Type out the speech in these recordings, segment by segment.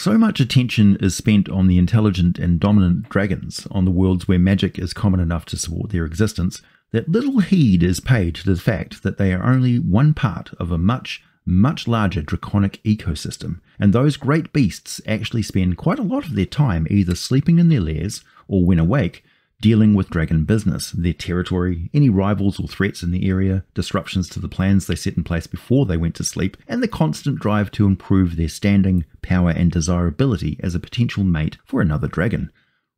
So much attention is spent on the intelligent and dominant dragons on the worlds where magic is common enough to support their existence, that little heed is paid to the fact that they are only one part of a much larger draconic ecosystem, and those great beasts actually spend quite a lot of their time either sleeping in their lairs or, when awake, dealing with dragon business, their territory, any rivals or threats in the area, disruptions to the plans they set in place before they went to sleep, and the constant drive to improve their standing, power and desirability as a potential mate for another dragon.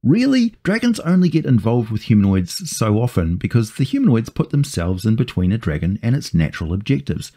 Really, dragons only get involved with humanoids so often because the humanoids put themselves in between a dragon and its natural objectives.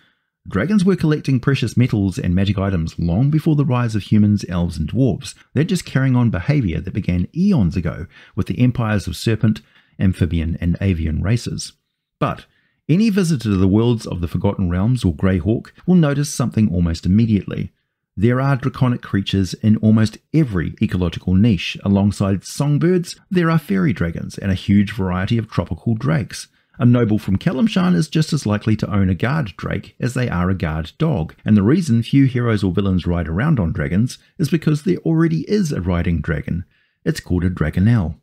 Dragons were collecting precious metals and magic items long before the rise of humans, elves and dwarves. They're just carrying on behaviour that began eons ago with the empires of serpent, amphibian and avian races. But any visitor to the worlds of the Forgotten Realms or Greyhawk will notice something almost immediately. There are draconic creatures in almost every ecological niche. Alongside songbirds, there are fairy dragons and a huge variety of tropical drakes. A noble from Kalimshan is just as likely to own a guard drake as they are a guard dog, and the reason few heroes or villains ride around on dragons is because there already is a riding dragon. It's called a Dragonnel.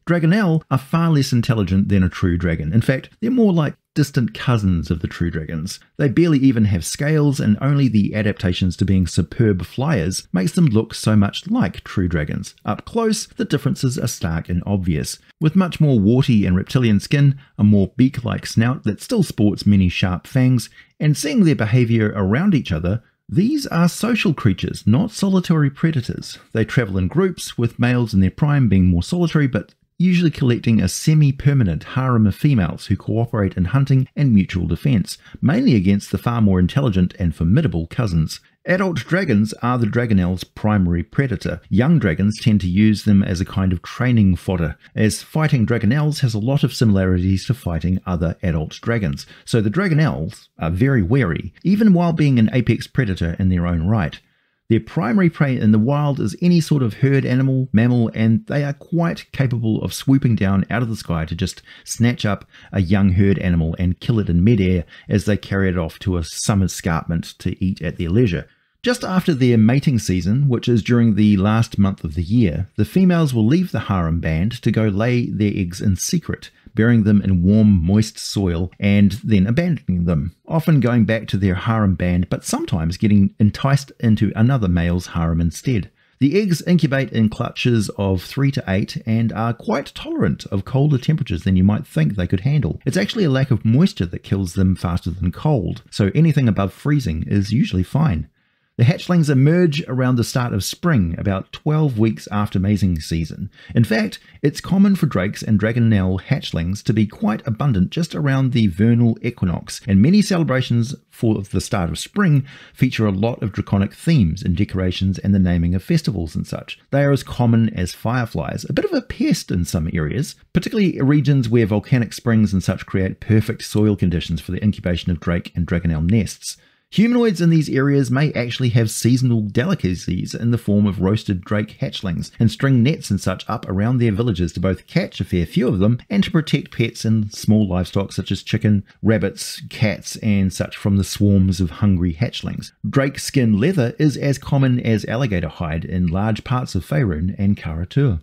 Dragonnel are far less intelligent than a true dragon. In fact, they're more like distant cousins of the true dragons. They barely even have scales, and only the adaptations to being superb flyers makes them look so much like true dragons. Up close, the differences are stark and obvious. With much more warty and reptilian skin, a more beak-like snout that still sports many sharp fangs, and seeing their behaviour around each other, these are social creatures, not solitary predators. They travel in groups, with males in their prime being more solitary but usually collecting a semi-permanent harem of females who cooperate in hunting and mutual defense, mainly against the far more intelligent and formidable cousins. Adult dragons are the Dragonnel's primary predator. Young dragons tend to use them as a kind of training fodder, as fighting Dragonnels has a lot of similarities to fighting other adult dragons, so the Dragonnels are very wary, even while being an apex predator in their own right. Their primary prey in the wild is any sort of herd animal, mammal, and they are quite capable of swooping down out of the sky to just snatch up a young herd animal and kill it in midair as they carry it off to some escarpment to eat at their leisure. Just after their mating season, which is during the last month of the year, the females will leave the harem band to go lay their eggs in secret, burying them in warm, moist soil and then abandoning them, often going back to their harem band but sometimes getting enticed into another male's harem instead. The eggs incubate in clutches of 3 to 8 and are quite tolerant of colder temperatures than you might think they could handle. It's actually a lack of moisture that kills them faster than cold, so anything above freezing is usually fine. The hatchlings emerge around the start of spring, about 12 weeks after mating season. In fact, it's common for drakes and Dragonnel hatchlings to be quite abundant just around the vernal equinox, and many celebrations for the start of spring feature a lot of draconic themes in decorations and the naming of festivals and such. They are as common as fireflies, a bit of a pest in some areas, particularly regions where volcanic springs and such create perfect soil conditions for the incubation of drake and Dragonnel nests. Humanoids in these areas may actually have seasonal delicacies in the form of roasted drake hatchlings and string nets and such up around their villages to both catch a fair few of them and to protect pets and small livestock such as chicken, rabbits, cats and such from the swarms of hungry hatchlings. Drake skin leather is as common as alligator hide in large parts of Faerun and Karatur.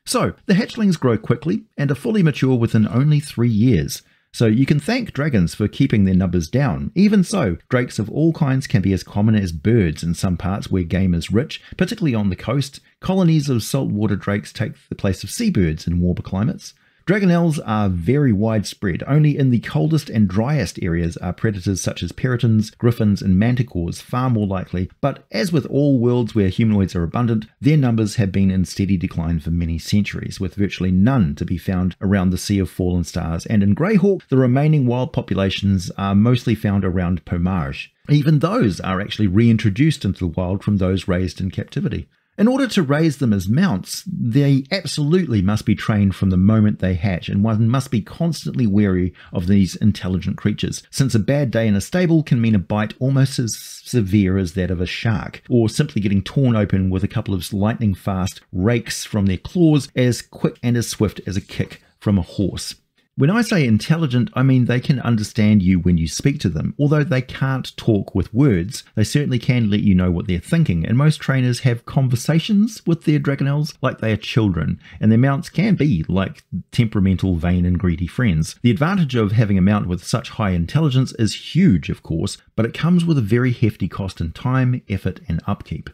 So, the hatchlings grow quickly and are fully mature within only 3 years. So you can thank dragons for keeping their numbers down. Even so, drakes of all kinds can be as common as birds in some parts where game is rich, particularly on the coast. Colonies of saltwater drakes take the place of seabirds in warmer climates. Dragonnels are very widespread. Only in the coldest and driest areas are predators such as peritons, griffins and manticores far more likely, but as with all worlds where humanoids are abundant, their numbers have been in steady decline for many centuries, with virtually none to be found around the Sea of Fallen Stars, and in Greyhawk, the remaining wild populations are mostly found around Pomage. Even those are actually reintroduced into the wild from those raised in captivity. In order to raise them as mounts, they absolutely must be trained from the moment they hatch, and one must be constantly wary of these intelligent creatures, since a bad day in a stable can mean a bite almost as severe as that of a shark, or simply getting torn open with a couple of lightning-fast rakes from their claws as quick and as swift as a kick from a horse. When I say intelligent, I mean they can understand you when you speak to them. Although they can't talk with words, they certainly can let you know what they're thinking, and most trainers have conversations with their Dragonnels like they are children, and their mounts can be like temperamental, vain and greedy friends. The advantage of having a mount with such high intelligence is huge, of course, but it comes with a very hefty cost in time, effort and upkeep.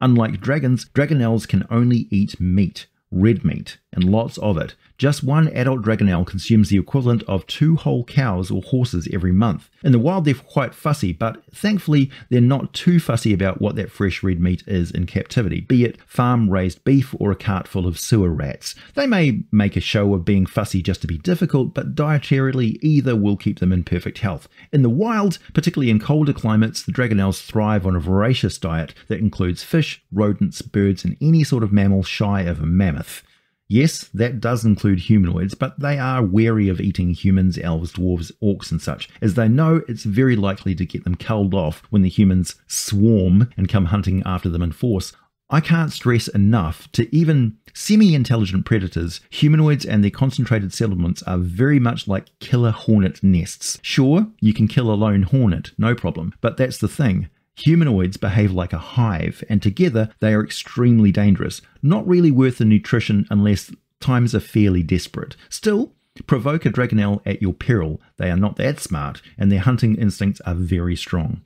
Unlike dragons, Dragonnels can only eat meat, red meat, and lots of it. Just one adult Dragonnel consumes the equivalent of 2 whole cows or horses every month. In the wild they're quite fussy, but thankfully they're not too fussy about what that fresh red meat is in captivity, be it farm-raised beef or a cart full of sewer rats. They may make a show of being fussy just to be difficult, but dietarily either will keep them in perfect health. In the wild, particularly in colder climates, the Dragonnels thrive on a voracious diet that includes fish, rodents, birds and any sort of mammal shy of a mammoth. Yes, that does include humanoids, but they are wary of eating humans, elves, dwarves, orcs and such, as they know it's very likely to get them culled off when the humans swarm and come hunting after them in force. I can't stress enough, to even semi-intelligent predators, humanoids and their concentrated settlements are very much like killer hornet nests. Sure, you can kill a lone hornet, no problem, but that's the thing. Humanoids behave like a hive, and together they are extremely dangerous. Not really worth the nutrition unless times are fairly desperate. Still, provoke a Dragonnel at your peril. They are not that smart, and their hunting instincts are very strong.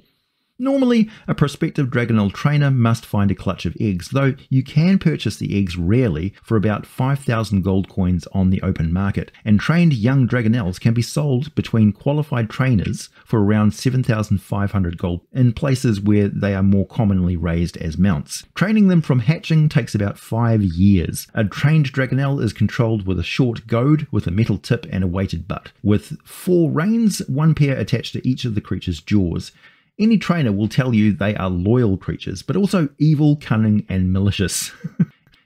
Normally, a prospective Dragonnel trainer must find a clutch of eggs, though you can purchase the eggs rarely for about 5,000 gold coins on the open market, and trained young Dragonnels can be sold between qualified trainers for around 7,500 gold in places where they are more commonly raised as mounts. Training them from hatching takes about 5 years. A trained Dragonnel is controlled with a short goad with a metal tip and a weighted butt, with 4 reins, 1 pair attached to each of the creature's jaws. Any trainer will tell you they are loyal creatures, but also evil, cunning, and malicious.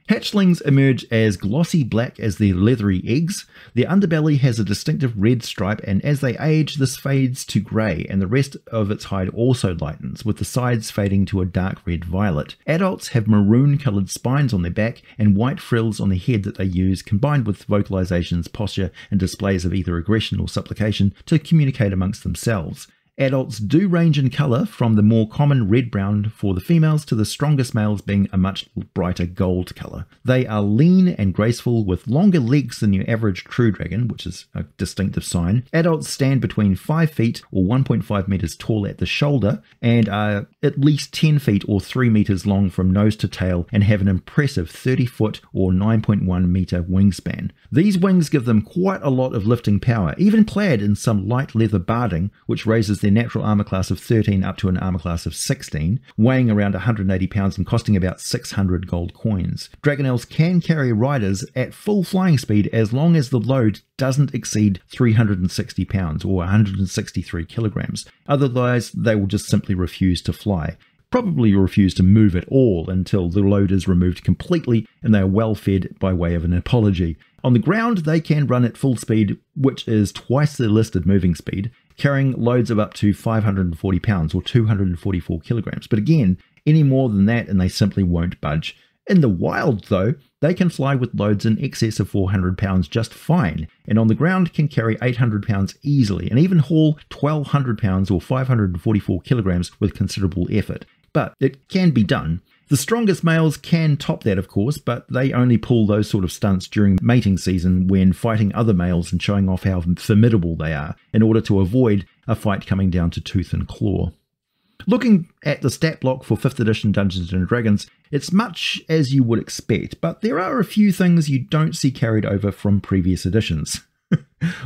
Hatchlings emerge as glossy black as their leathery eggs. Their underbelly has a distinctive red stripe, and as they age, this fades to grey, and the rest of its hide also lightens, with the sides fading to a dark red-violet. Adults have maroon-coloured spines on their back and white frills on their head that they use, combined with vocalizations, posture, and displays of either aggression or supplication, to communicate amongst themselves. Adults do range in colour, from the more common red-brown for the females to the strongest males being a much brighter gold colour. They are lean and graceful with longer legs than your average true dragon, which is a distinctive sign. Adults stand between 5 feet or 1.5 metres tall at the shoulder and are at least 10 feet or 3 metres long from nose to tail and have an impressive 30 foot or 9.1 metre wingspan. These wings give them quite a lot of lifting power, even clad in some light leather barding, which raises their natural armor class of 13 up to an armor class of 16, weighing around 180 pounds and costing about 600 gold coins. Dragonnels can carry riders at full flying speed as long as the load doesn't exceed 360 pounds or 163 kilograms. Otherwise, they will just simply refuse to fly. Probably refuse to move at all until the load is removed completely and they are well fed by way of an apology. On the ground, they can run at full speed, which is twice the listed moving speed, carrying loads of up to 540 pounds or 244 kilograms. But again, any more than that and they simply won't budge. In the wild, though, they can fly with loads in excess of 400 pounds just fine, and on the ground can carry 800 pounds easily, and even haul 1,200 pounds or 544 kilograms with considerable effort. But it can be done. The strongest males can top that, of course, but they only pull those sort of stunts during mating season when fighting other males and showing off how formidable they are, in order to avoid a fight coming down to tooth and claw. Looking at the stat block for 5th edition Dungeons & Dragons, it's much as you would expect, but there are a few things you don't see carried over from previous editions.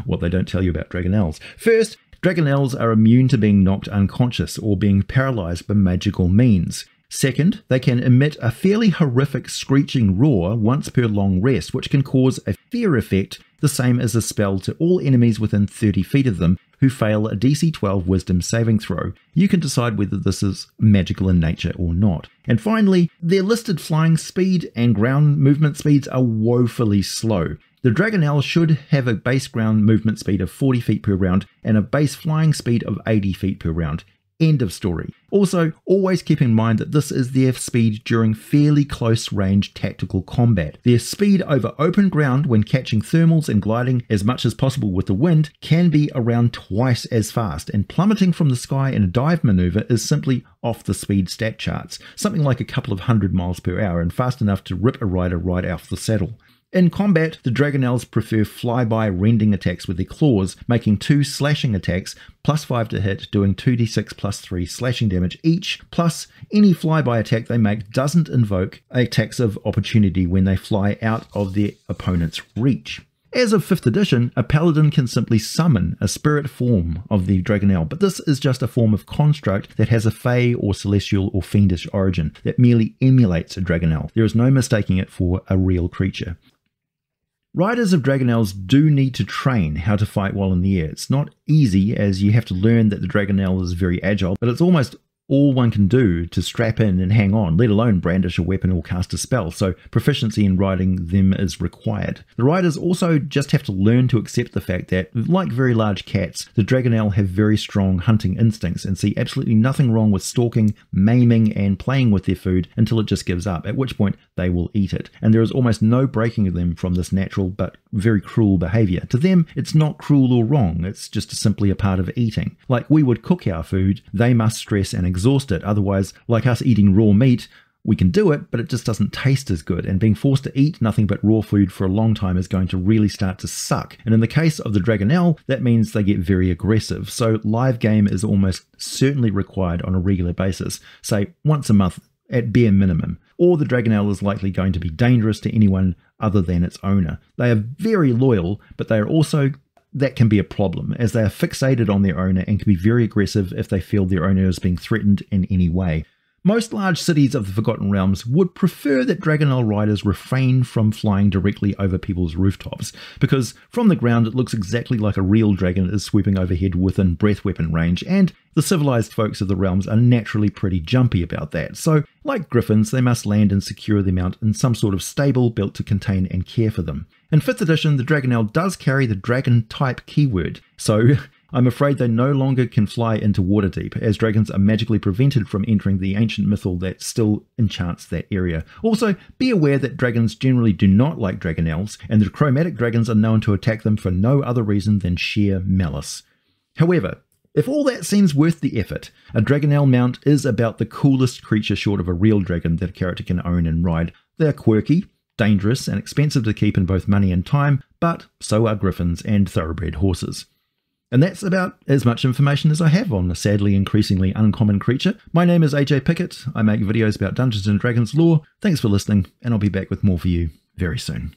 What they don't tell you about Dragonnels. First, Dragonnels are immune to being knocked unconscious or being paralyzed by magical means. Second, they can emit a fairly horrific screeching roar once per long rest, which can cause a fear effect, the same as a spell to all enemies within 30 feet of them who fail a DC 12 Wisdom saving throw. You can decide whether this is magical in nature or not. And finally, their listed flying speed and ground movement speeds are woefully slow. The Dragonnel should have a base ground movement speed of 40 feet per round and a base flying speed of 80 feet per round. End of story. Also, always keep in mind that this is their speed during fairly close range tactical combat. Their speed over open ground when catching thermals and gliding as much as possible with the wind can be around twice as fast, and plummeting from the sky in a dive maneuver is simply off the speed stat charts, something like a couple of 100 miles per hour and fast enough to rip a rider right off the saddle. In combat, the Dragonnels prefer flyby rending attacks with their claws, making 2 slashing attacks, +5 to hit, doing 2d6 +3 slashing damage each, plus any flyby attack they make doesn't invoke attacks of opportunity when they fly out of their opponent's reach. As of 5th edition, a paladin can simply summon a spirit form of the Dragonnel, but this is just a form of construct that has a fey or celestial or fiendish origin that merely emulates a Dragonnel. There is no mistaking it for a real creature. Riders of Dragonnels do need to train how to fight while in the air. It's not easy, as you have to learn that the Dragonnel is very agile, but it's almost all one can do to strap in and hang on, let alone brandish a weapon or cast a spell, so proficiency in riding them is required. The riders also just have to learn to accept the fact that, like very large cats, the Dragonnel have very strong hunting instincts and see absolutely nothing wrong with stalking, maiming, and playing with their food until it just gives up, at which point they will eat it. And there is almost no breaking them from this natural but very cruel behavior. To them, it's not cruel or wrong, it's just simply a part of eating. Like we would cook our food, they must stress and exhaust it. Otherwise, like us eating raw meat, we can do it, but it just doesn't taste as good, and being forced to eat nothing but raw food for a long time is going to really start to suck. And in the case of the Dragonnel, that means they get very aggressive, so live game is almost certainly required on a regular basis, say once a month at bare minimum, or the Dragonnel is likely going to be dangerous to anyone other than its owner. They are very loyal, but they are also that can be a problem, as they are fixated on their owner and can be very aggressive if they feel their owner is being threatened in any way. Most large cities of the Forgotten Realms would prefer that Dragonnel riders refrain from flying directly over people's rooftops, because from the ground it looks exactly like a real dragon is sweeping overhead within breath weapon range, and the civilized folks of the realms are naturally pretty jumpy about that. So, like griffins, they must land and secure their mount in some sort of stable built to contain and care for them. In 5th edition, the Dragonnel does carry the dragon type keyword, so I'm afraid they no longer can fly into Waterdeep, as dragons are magically prevented from entering the ancient mythal that still enchants that area. Also, be aware that dragons generally do not like Dragonnels, and the chromatic dragons are known to attack them for no other reason than sheer malice. However, if all that seems worth the effort, a Dragonnel mount is about the coolest creature short of a real dragon that a character can own and ride. They are quirky, dangerous, and expensive to keep in both money and time, but so are griffins and thoroughbred horses. And that's about as much information as I have on a sadly increasingly uncommon creature. My name is AJ Pickett. I make videos about Dungeons & Dragons lore. Thanks for listening, and I'll be back with more for you very soon.